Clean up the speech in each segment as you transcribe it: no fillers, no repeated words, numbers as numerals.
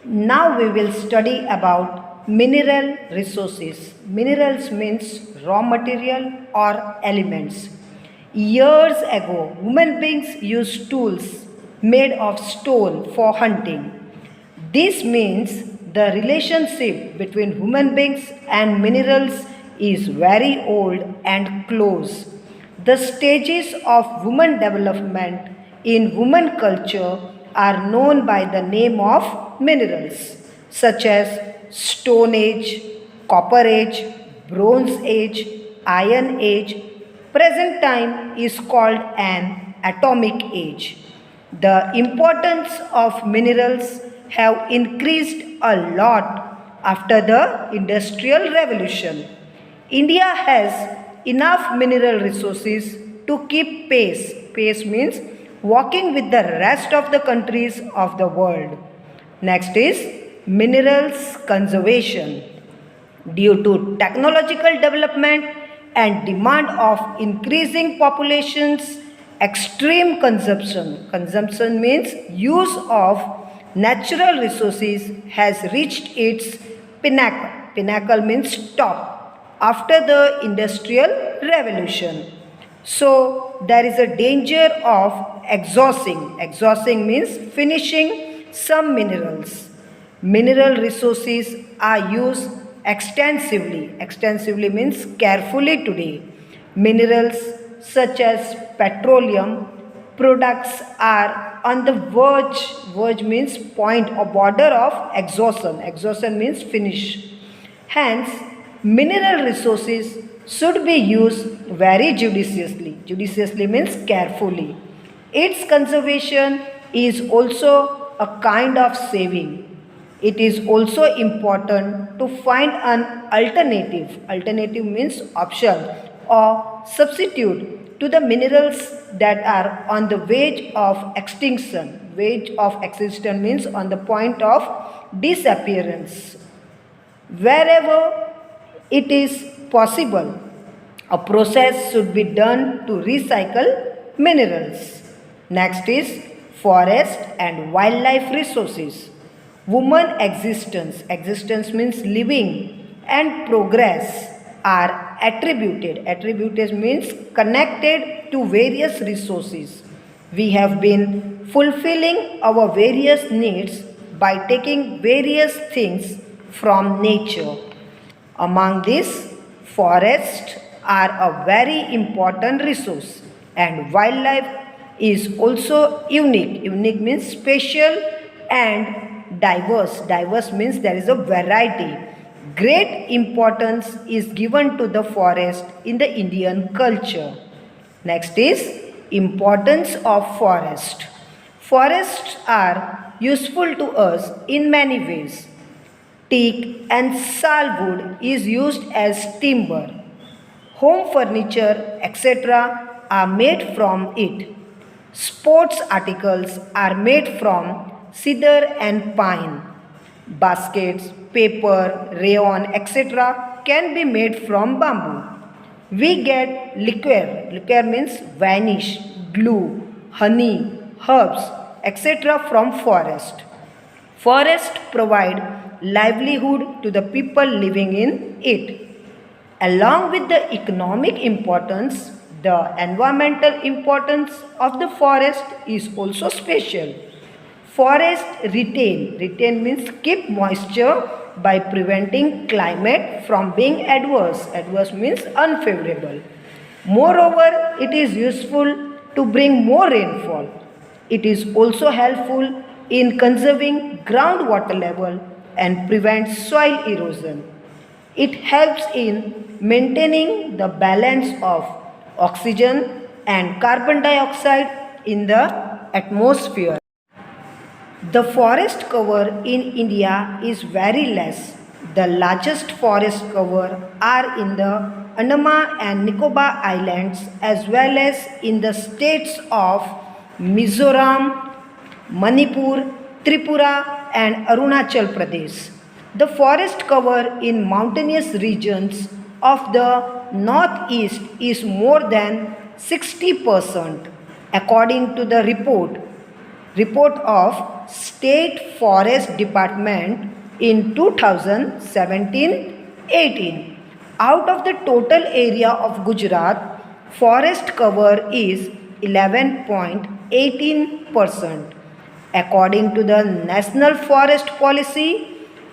Now we will study about mineral resources. Minerals means raw material or elements. Years ago, human beings used tools made of stone for hunting. This means the relationship between human beings and minerals is very old and close. The stages of woman development in woman culture are known by the name of minerals such as Stone Age, Copper Age, Bronze Age, Iron Age. Present time is called an atomic age. The importance of minerals have increased a lot after the Industrial Revolution. India has enough mineral resources to keep pace. Pace means walking with the rest of the countries of the world. Next is minerals conservation. Due to technological development and demand of increasing populations, extreme consumption means use of natural resources has reached its pinnacle. Pinnacle means top after the industrial revolution. So there is a danger of exhausting. Exhausting means finishing some minerals. Mineral resources are used extensively. Extensively means carefully today. Minerals such as petroleum products are on the verge. Verge means point or border of exhaustion. Exhaustion means finish. Hence, mineral resources should be used very judiciously. Judiciously means carefully. Its conservation is also a kind of saving. It is also important to find an alternative. Alternative means option or substitute to the minerals that are on the verge of extinction. Verge of extinction means on the point of disappearance. Wherever it is possible, a process should be done to recycle minerals. Next is forest and wildlife resources. Woman existence, existence means living, and progress are attributed. Attributed means connected to various resources. We have been fulfilling our various needs by taking various things from nature. Among these, forests are a very important resource, and wildlife is also unique. Unique means special and diverse. Diverse means there is a variety. Great importance is given to the forest in the Indian culture. Next is importance of forest. Forests are useful to us in many ways. Teak and salwood is used as timber. Home furniture, etc., are made from it. Sports articles are made from cedar and pine. Baskets, paper, rayon, etc., can be made from bamboo. We get liquor. Liquor means vanish, glue, honey, herbs, etc. from forest. Forests provide livelihood to the people living in it. Along with the economic importance, the environmental importance of the forest is also special. Forest retain means keep moisture by preventing climate from being adverse. Adverse means unfavorable. Moreover, it is useful to bring more rainfall. It is also helpful in conserving groundwater level and prevents soil erosion. It helps in maintaining the balance of oxygen and carbon dioxide in the atmosphere. The forest cover in India is very less. The largest forest cover are in the Andaman and Nicobar Islands as well as in the states of Mizoram, Manipur, Tripura and Arunachal Pradesh. The forest cover in mountainous regions of the northeast is more than 60% according to the report report of State Forest Department in 2017-18. Out of the total area of Gujarat, forest cover is 11.18%. According to the National Forest Policy,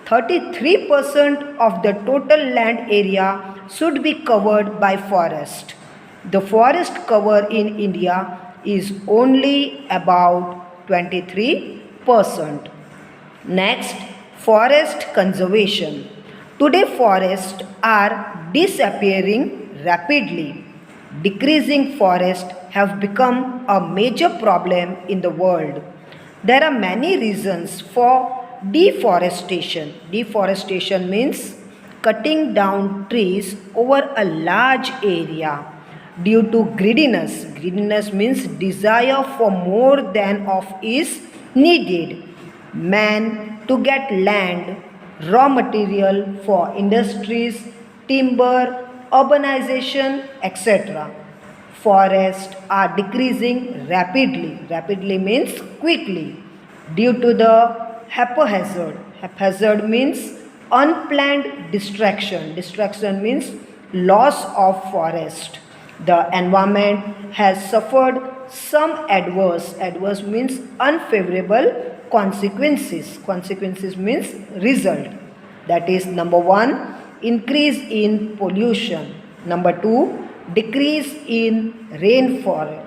33% of the total land area should be covered by forest. The forest cover in India is only about 23%. Next, forest conservation. Today, forests are disappearing rapidly. Decreasing forests have become a major problem in the world. There are many reasons for deforestation. Deforestation means cutting down trees over a large area due to greediness. Greediness means desire for more than of is needed. Man to get land, raw material for industries, timber, urbanization, etc. Forests are decreasing rapidly. Rapidly means quickly due to the haphazard. Haphazard means unplanned destruction. Destruction means loss of forest. The environment has suffered some adverse means unfavorable consequences. Consequences means result. That is number 1, increase in pollution. Number 2, decrease in rainfall.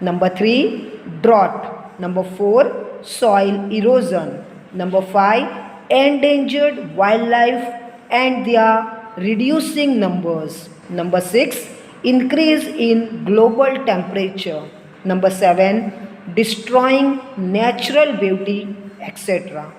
Number 3, drought. Number 4, soil erosion. Number 5, endangered wildlife and their reducing numbers. Number 6, increase in global temperature. Number 7, destroying natural beauty, etc.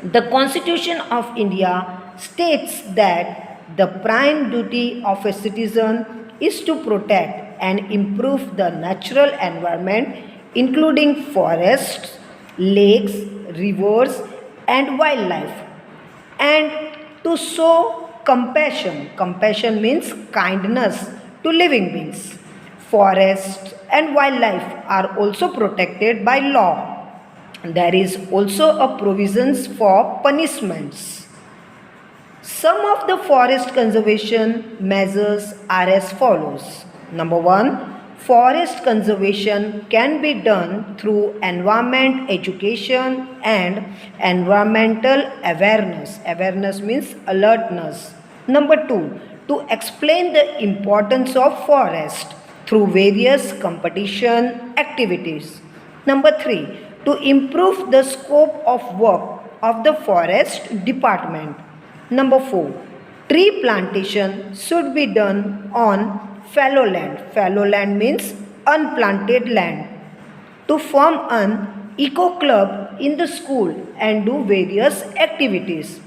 The Constitution of India states that the prime duty of a citizen is to protect and improve the natural environment, including forests, lakes, rivers, and wildlife, and to show compassion. Compassion means kindness to living beings. Forests and wildlife are also protected by law. There is also a provisions for punishments. Some of the forest conservation measures are as follows. Number 1, forest conservation can be done through environment education and environmental awareness. Awareness means alertness. Number 2, to explain the importance of forest through various competition activities. Number 3, to improve the scope of work of the forest department. Number 4, tree plantation should be done on fallow land. Fallow land means unplanted land. To form an eco club in the school and do various activities.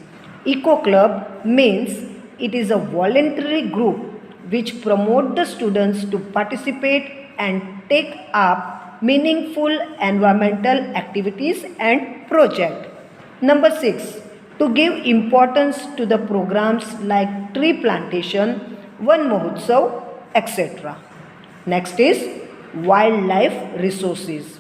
Eco club means it is a voluntary group which promote the students to participate and take up meaningful environmental activities and project. Number 6, to give importance to the programs like tree plantation, Van Mahotsav, etc. Next is wildlife resources.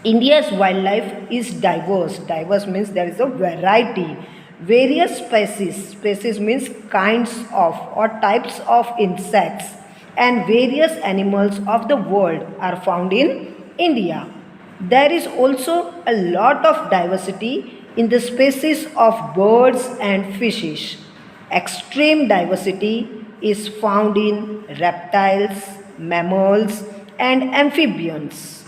India's wildlife is diverse. Diverse means there is a variety. Various species. Species means kinds of or types of insects and various animals of the world are found in India. There is also a lot of diversity in the species of birds and fishes. Extreme diversity is found in reptiles, mammals, and amphibians.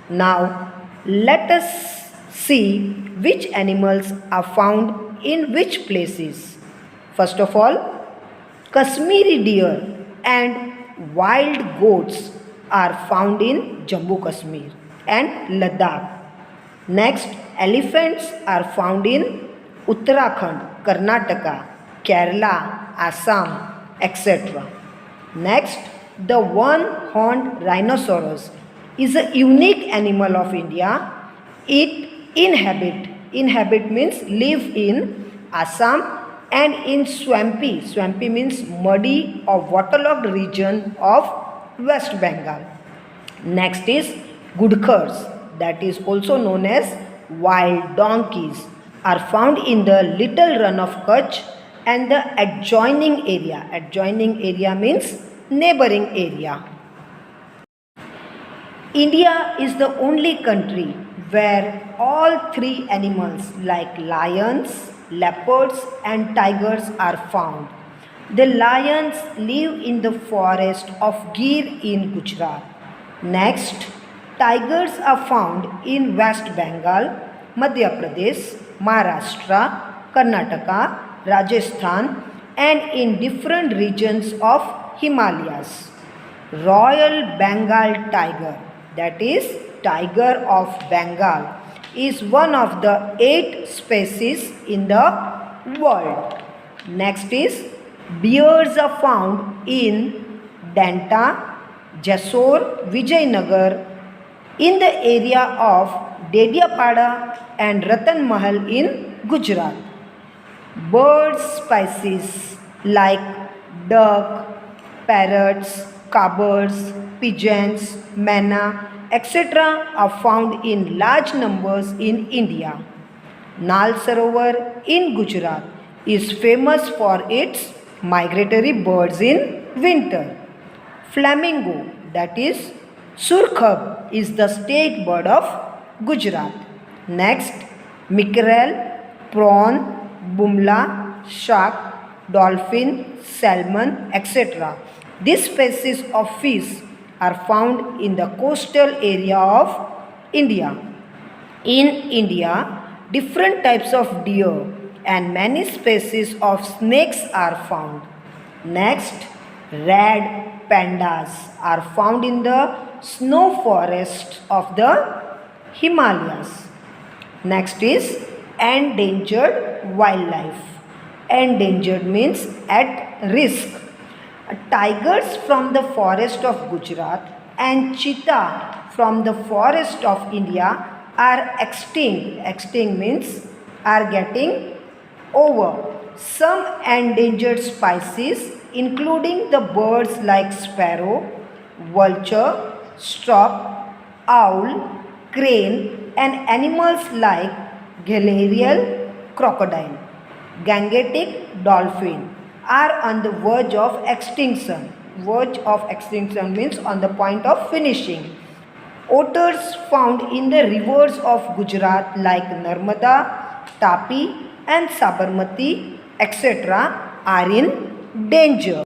Now, let us see which animals are found in which places. First of all, Kashmiri deer and wild goats are found in Jammu Kashmir and Ladakh. Next, elephants are found in Uttarakhand, Karnataka, Kerala, Assam, etc. Next, the one-horned rhinoceros is a unique animal of India. It inhabit means live in Assam and in swampy means muddy or waterlogged region of West Bengal. Next is Gudkhars. that is also known as wild donkeys, are found in the Little Run of Kutch and the adjoining area. Adjoining area means neighboring area. India is the only country where all three animals like lions, leopards and tigers are found. The lions live in the forest of Gir in Gujarat. Next, tigers are found in West Bengal, Madhya Pradesh, Maharashtra, Karnataka, Rajasthan and in different regions of Himalayas. Royal Bengal tiger, that is tiger of Bengal, is one of the 8 species in the world. Next is bears are found in Danta, Jessore, Vijayanagar, in the area of Dediapada and Ratan Mahal in Gujarat. Bird species like duck, parrots, covers, pigeons, manna, etc. are found in large numbers in India. Nal Sarovar in Gujarat is famous for its migratory birds in winter. Flamingo, that is Surkhab, is the state bird of Gujarat. Next, mackerel, prawn, bumla, shark, dolphin, salmon, etc. These species of fish are found in the coastal area of India. In India, different types of deer and many species of snakes are found. Next, red pandas are found in the snow forests of the Himalayas. Next is endangered wildlife. Endangered means at risk. Tigers from the forest of Gujarat and cheetah from the forest of India are extinct. Extinct means are getting over. Some endangered species including the birds like sparrow, vulture, stork, owl, crane and animals like gharial crocodile, Gangetic dolphin are on the verge of extinction. Verge of extinction means on the point of finishing. Otters found in the rivers of Gujarat like Narmada, Tapi and Sabarmati etc. are in danger.